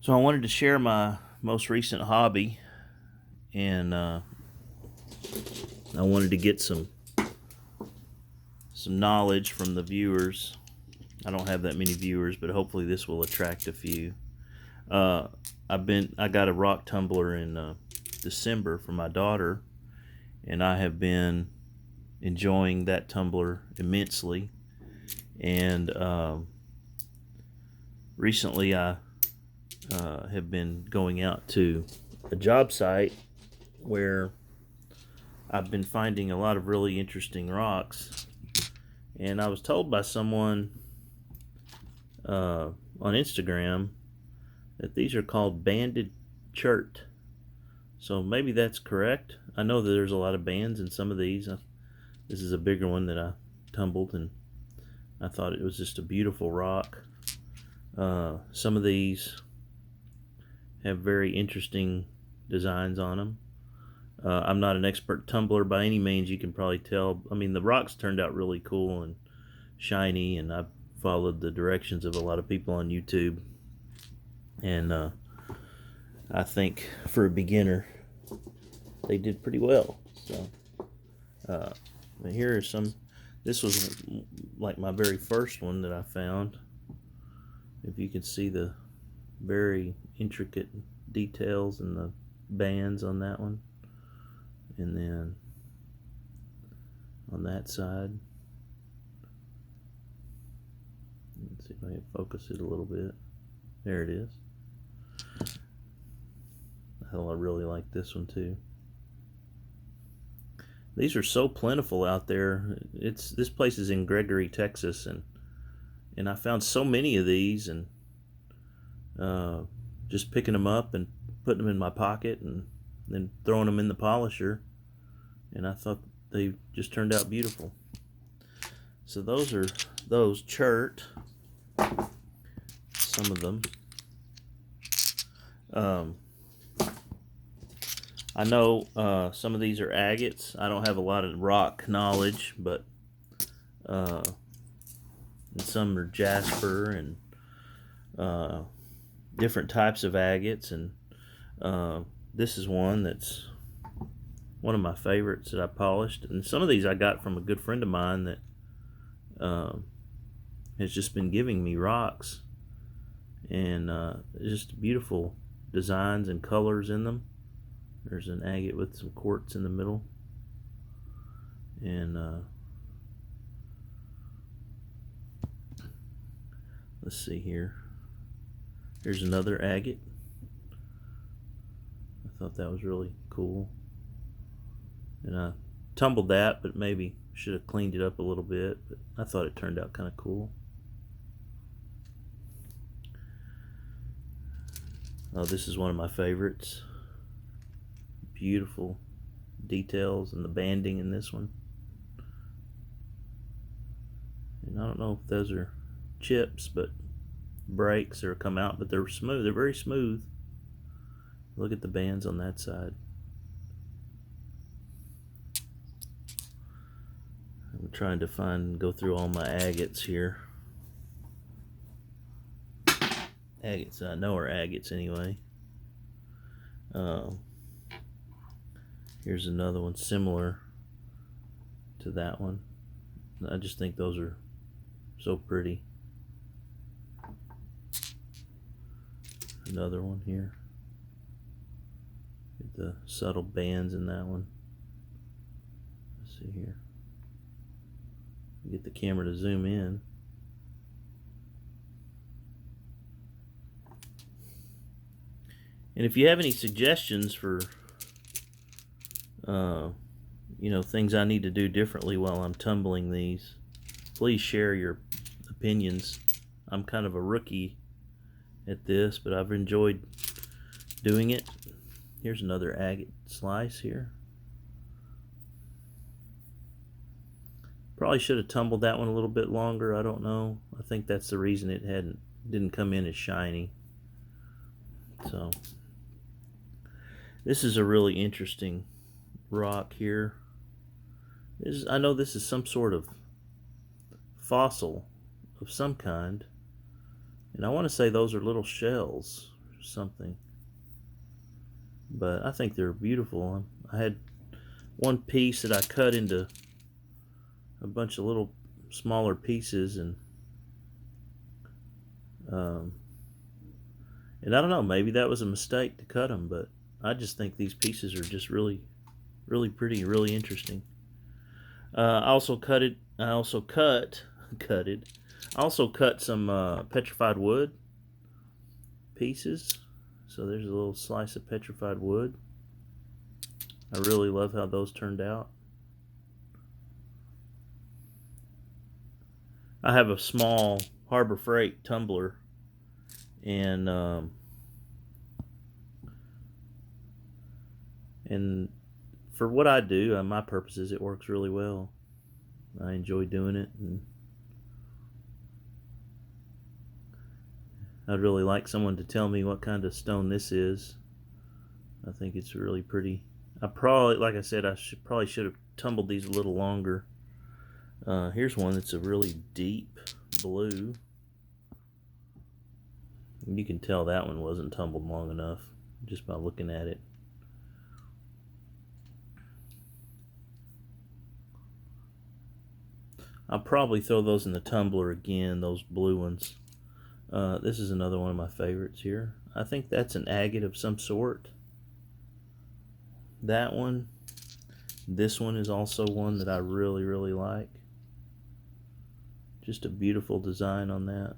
So I wanted to share my most recent hobby, and I wanted to get some knowledge from the viewers. I don't have that many viewers, but hopefully this will attract a few. Uh, I got a rock tumbler in December for my daughter, and I have been enjoying that tumbler immensely. And recently I have been going out to a job site where I've been finding a lot of really interesting rocks. And I was told by someone on Instagram that these are called banded chert. So maybe that's correct. I know that there's a lot of bands in some of these. This is a bigger one that I tumbled, and I thought it was just a beautiful rock. Some of these have very interesting designs on them. I'm not an expert tumbler by any means, you can probably tell. I mean, the rocks turned out really cool and shiny, and I've followed the directions of a lot of people on YouTube. And I think for a beginner, they did pretty well. So, here are some. This was like my very first one that I found. If you can see the very intricate details and the bands on that one, and then on that side, let's see if I can focus it a little bit. There it is. I really like this one too. These are so plentiful out there. This place is in Gregory, Texas, and I found so many of these, and just picking them up and putting them in my pocket and then throwing them in the polisher, and I thought they just turned out beautiful. So those are those chert, some of them. I know some of these are agates. I don't have a lot of rock knowledge, but and some are jasper and different types of agates, and this is one that's one of my favorites that I polished. And some of these I got from a good friend of mine that has just been giving me rocks, and just beautiful designs and colors in them. There's an agate with some quartz in the middle, and let's see here. Here's another agate. I thought that was really cool, and I tumbled that, but maybe should have cleaned it up a little bit, but I thought it turned out kind of cool. Oh, this is one of my favorites. Beautiful details and the banding in this one. And I don't know if those are chips, but breaks or come out, but they're smooth. They're very smooth. Look at the bands on that side. I'm trying to go through all my agates here. Agates I know are agates anyway. Here's another one similar to that one. I just think those are so pretty. Another one here. Get the subtle bands in that one. Let's see here. Get the camera to zoom in. And if you have any suggestions for things I need to do differently while I'm tumbling these, please share your opinions. I'm kind of a rookie at this, but I've enjoyed doing it. Here's another agate slice here. Probably should have tumbled that one a little bit longer. I don't know. I think that's the reason it didn't come in as shiny. So this is a really interesting rock here. I know this is some sort of fossil of some kind, and I want to say those are little shells, something. But I think they're beautiful. I had one piece that I cut into a bunch of little smaller pieces, and I don't know, maybe that was a mistake to cut them, but I just think these pieces are just really, really pretty, really interesting. I also cut it. I also cut some petrified wood pieces. So there's a little slice of petrified wood. I really love how those turned out. I have a small Harbor Freight tumbler, and for what I do, my purposes, it works really well. I enjoy doing it, and I'd really like someone to tell me what kind of stone this is. I think it's really pretty. I probably, like I said, I probably should have tumbled these a little longer. Here's one that's a really deep blue. You can tell that one wasn't tumbled long enough just by looking at it. I'll probably throw those in the tumbler again, those blue ones. This is another one of my favorites here. I think that's an agate of some sort. That one. This one is also one that I really, really like. Just a beautiful design on that.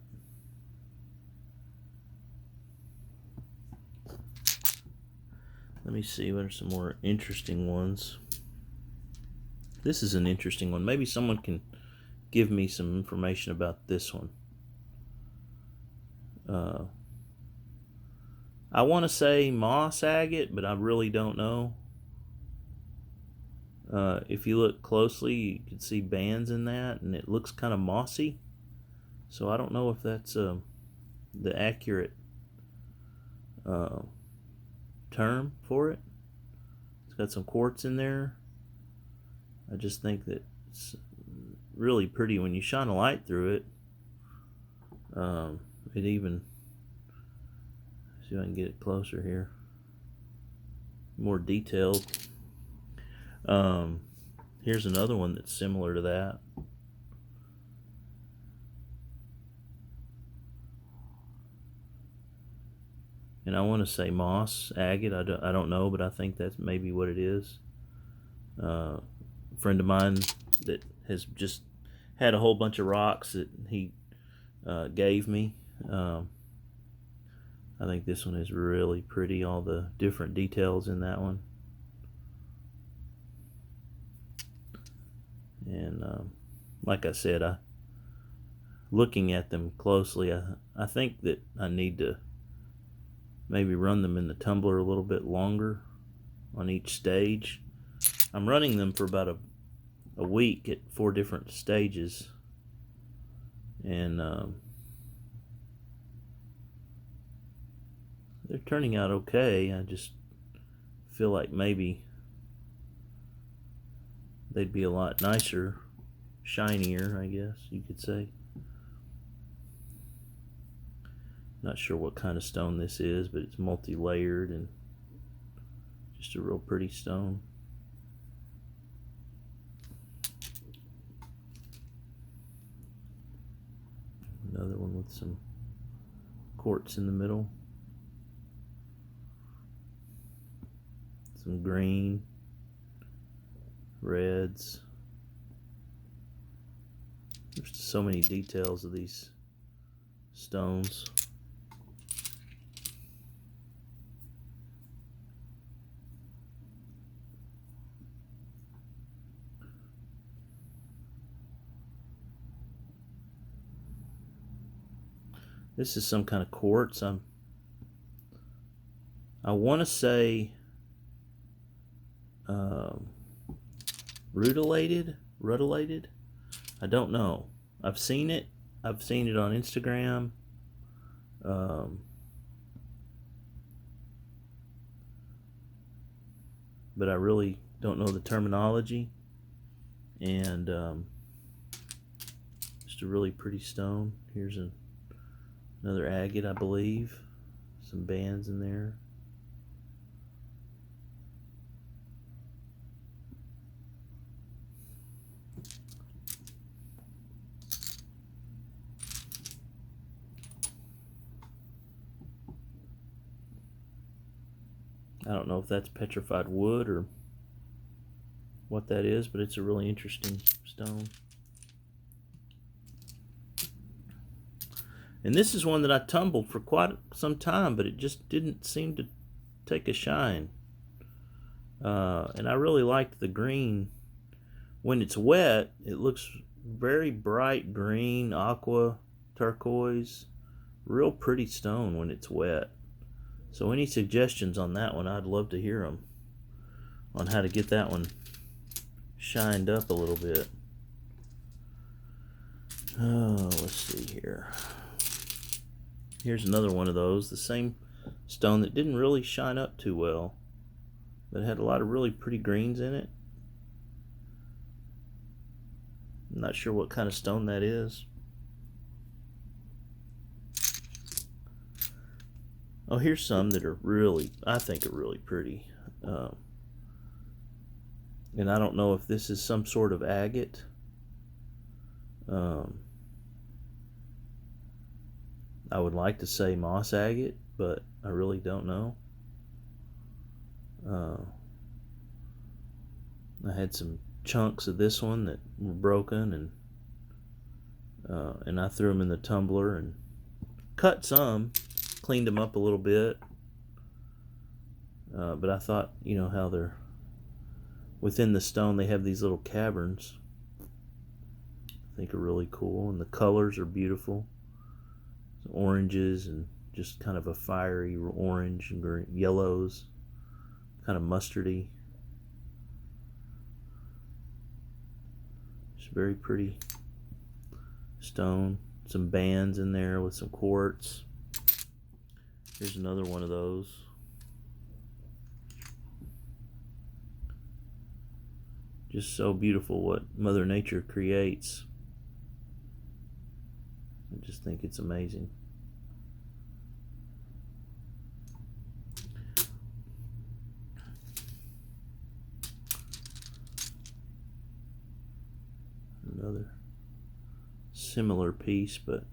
Let me see what are some more interesting ones. This is an interesting one. Maybe someone can give me some information about this one. I want to say moss agate, but I really don't know. If you look closely, you can see bands in that, and it looks kind of mossy. So I don't know if that's the accurate term for it. It's got some quartz in there. I just think that it's really pretty when you shine a light through it. It even, see if I can get it closer here, more detailed. Here's another one that's similar to that. And I want to say moss agate. I don't know, but I think that's maybe what it is. A friend of mine that has just had a whole bunch of rocks that he gave me. I think this one is really pretty, all the different details in that one. And like I said, looking at them closely, I think that I need to maybe run them in the tumbler a little bit longer on each stage. I'm running them for about a week at 4 different stages, and they're turning out okay. I just feel like maybe they'd be a lot nicer, shinier, I guess you could say. Not sure what kind of stone this is, but it's multi-layered and just a real pretty stone. Another one with some quartz in the middle. Some green, reds. There's so many details of these stones. This is some kind of quartz. I want to say rutilated. I don't know. I've seen it. I've seen it on Instagram. But I really don't know the terminology. And just a really pretty stone. Here's another agate, I believe. Some bands in there. I don't know if that's petrified wood or what that is, but it's a really interesting stone. And this is one that I tumbled for quite some time, but it just didn't seem to take a shine. And I really liked the green. When it's wet, it looks very bright green, aqua, turquoise. Real pretty stone when it's wet. So any suggestions on that one, I'd love to hear them on how to get that one shined up a little bit. Oh, let's see here. Here's another one of those, the same stone that didn't really shine up too well, but had a lot of really pretty greens in it. I'm not sure what kind of stone that is. Oh, here's some that are really, I think are really pretty. And I don't know if this is some sort of agate. I would like to say moss agate, but I really don't know. I had some chunks of this one that were broken, and I threw them in the tumbler and cut some, cleaned them up a little bit. But I thought, you know how they're within the stone, they have these little caverns. I think are really cool, and the colors are beautiful. Oranges and just kind of a fiery orange and green, yellows, kind of mustardy. It's very pretty stone. Some bands in there with some quartz. Here's another one of those. Just so beautiful what Mother Nature creates. I just think it's amazing. Another similar piece, but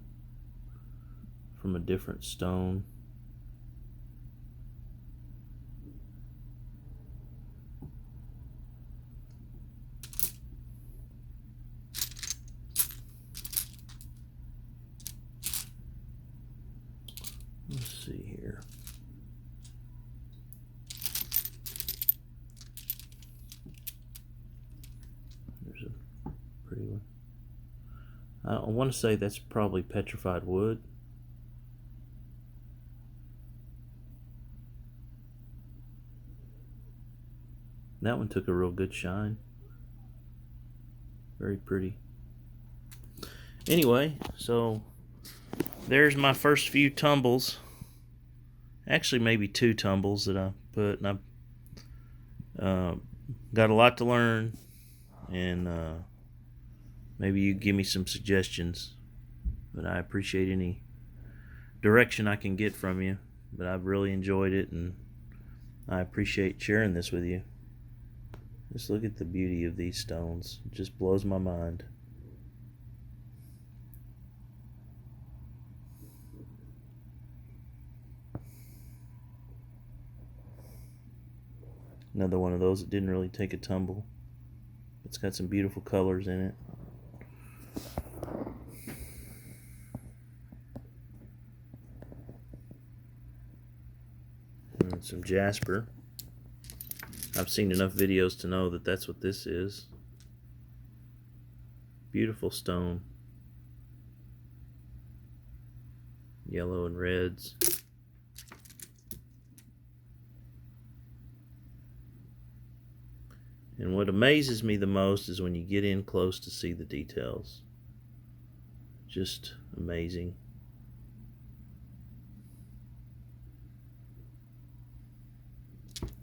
from a different stone. Let's see here. There's a pretty one. I want to say that's probably petrified wood. That one took a real good shine. Very pretty. Anyway, so there's my first few tumbles. Actually, maybe 2 tumbles that I put, and I've got a lot to learn, and maybe you give me some suggestions, but I appreciate any direction I can get from you. But I've really enjoyed it, and I appreciate sharing this with you. Just look at the beauty of these stones. It just blows my mind. Another one of those that didn't really take a tumble. It's got some beautiful colors in it. And some jasper. I've seen enough videos to know that that's what this is. Beautiful stone. Yellow and reds. And what amazes me the most is when you get in close to see the details. Just amazing.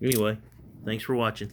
Anyway, thanks for watching.